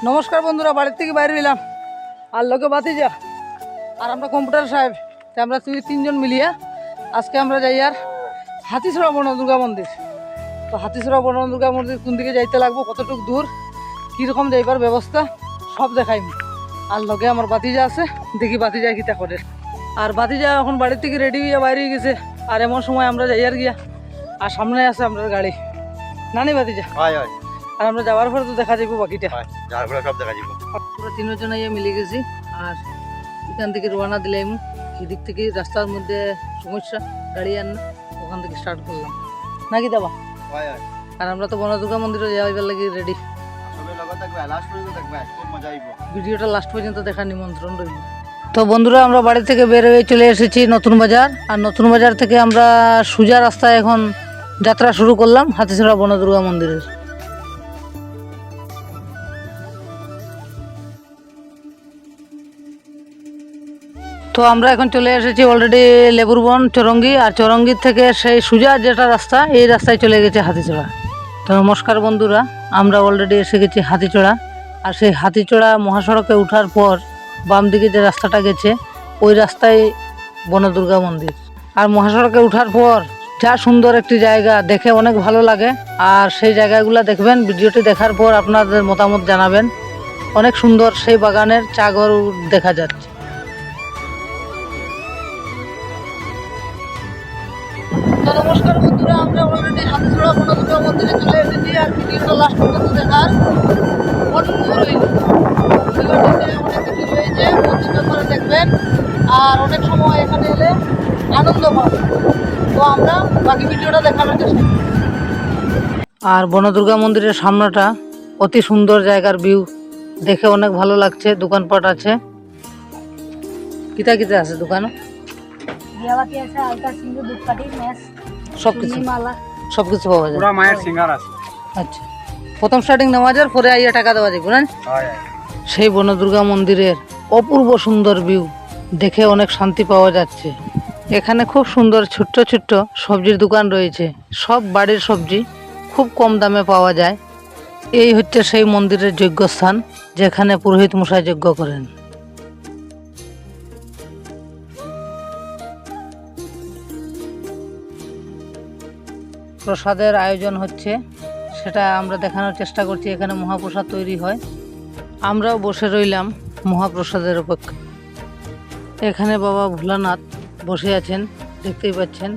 নমস্কার বন্ধুরা, বাড়ির থেকে বাইরে এলাম আর লোকে বাতিজা আর আমরা কম্পিউটার সাহেব, আমরা তিনজন মিলিয়ে আজকে আমরা যাই আর হাতিছড়া বন দুর্গা মন্দির। তো হাতিছড়া বন দুর্গা মন্দির কোন দিকে যাইতে লাগবো, কতটুকু দূর, কীরকম যাইবার ব্যবস্থা সব দেখাইম। আর লগে আমার বাতিজা আছে, দেখি বাতিজা কিতা করে। আর বাতিজা এখন বাড়ির থেকে রেডি হইয়া বাইরে গেছে। আর এমন সময় আমরা যাই আর গিয়া আর সামনে আছে আমরা গাড়ি নানি বাতিজা। আর আমরা যাওয়ার পরে তো দেখা যাবো বাকিটা, সব দেখা যাবো। পুরো তিনজন মিলে গেছি। আর এখান থেকে রওনা দিলাম, এদিক থেকে রাস্তার মধ্যে সমস্যা গাড়ি আন না, ওখান থেকে স্টার্ট করলাম নাকি দাবা। আর আমরা তো বনদুর্গা মন্দিরে যাওয়ার লাগি রেডি। ভিডিওটা লাস্ট পর্যন্ত দেখার নিমন্ত্রণ রইল। তো বন্ধুরা, আমরা বাড়ি থেকে বের হয়ে চলে এসেছি নতুন বাজার। আর নতুন বাজার থেকে আমরা সোজা রাস্তায় এখন যাত্রা শুরু করলাম হাতিছড়া বনদুর্গা মন্দিরের। তো আমরা এখন চলে এসেছি অলরেডি লেবুরবন চরঙ্গি। আর চরঙ্গির থেকে সেই সোজা যেটা রাস্তা, এই রাস্তায় চলে গেছে হাতিছড়া। তো নমস্কার বন্ধুরা, আমরা অলরেডি এসে গেছি হাতিছড়া। আর সেই হাতিছড়া মহাসড়কে ওঠার পর বাম দিকে যে রাস্তাটা গেছে, ওই রাস্তায় বনদুর্গা মন্দির। আর মহাসড়কে ওঠার পর যা সুন্দর একটি জায়গা, দেখে অনেক ভালো লাগে। আর সেই জায়গাগুলো দেখবেন, ভিডিওটি দেখার পর আপনাদের মতামত জানাবেন। অনেক সুন্দর সেই বাগানের চাগর দেখা যাচ্ছে। তো নমস্কার বন্ধুরা, আমরা অলরেডি হাতিছড়া বনদুর্গা মন্দিরে চলে এসেছি। আর ভিডিওটা লাস্ট পর্যন্ত দেখার অনুরোধ রইল। ভিডিওটিতে অনেক কিছু রয়েছে, মন্দিরটা করে দেখবেন। আর অনেক সময় এখানে এলে আনন্দ পাবেন। তো আমরা বাকি ভিডিওটা দেখানোর চেষ্টা করি। আর বনদুর্গা মন্দিরের সামনেটা অতি সুন্দর জায়গার ভিউ, দেখে অনেক ভালো লাগছে। দোকানপাট আছে, কিতা কিতা আছে দোকানও, সবকিছু পাওয়া যায়। মায়ের সিঙ্গার আছে। আচ্ছা, প্রথম স্টার্টিং নেওয়া যায়, পরে আইয়া টাকা দেওয়া যাবে না। সেই বনদুর্গা মন্দিরের অপূর্ব সুন্দর ভিউ দেখে অনেক শান্তি পাওয়া যাচ্ছে। এখানে খুব সুন্দর ছোট্ট ছোট্ট সবজির দোকান রয়েছে, সব বাড়ির সবজি খুব কম দামে পাওয়া যায়। এই হচ্ছে সেই মন্দিরের যজ্ঞস্থান, যেখানে পুরোহিত মশাই যজ্ঞ করেন। প্রসাদের আয়োজন হচ্ছে, সেটা আমরা দেখানোর চেষ্টা করছি। এখানে মহাপ্রসাদ তৈরি হয়, আমরাও বসে রইলাম মহাপ্রসাদের অপেক্ষা। এখানে বাবা ভোলানাথ বসে আছেন, দেখতেই পাচ্ছেন।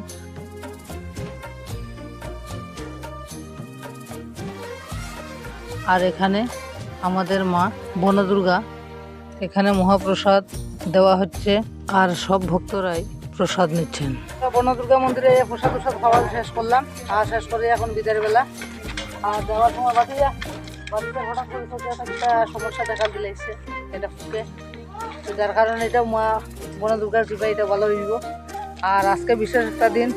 আর এখানে আমাদের মা বনদুর্গা, এখানে মহাপ্রসাদ দেওয়া হচ্ছে আর সব ভক্তরাই প্রসাদ নিচ্ছেন। বনদুর্গা মন্দিরে প্রসাদ খাওয়া শেষ করলাম। আর শেষ করে এখন বিকেল বেলা আর যাওয়ার সময় বাতিজা হঠাৎ করে একটা সমস্যা দেখা দিলেছে, এটা ফুকে। তো যার কারণে এটা মা বনদুর্গার কৃপা এটা ভালো হইব। আর আজকে বিশেষ একটা দিন,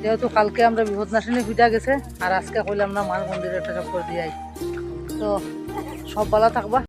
যেহেতু কালকে আমরা বিপদনাশিনী পূজা গেছে, আর আজকে কইলাম না মার মন্দিরে একটা চক্কর দিয়াই। তো সব ভালো থাকবা।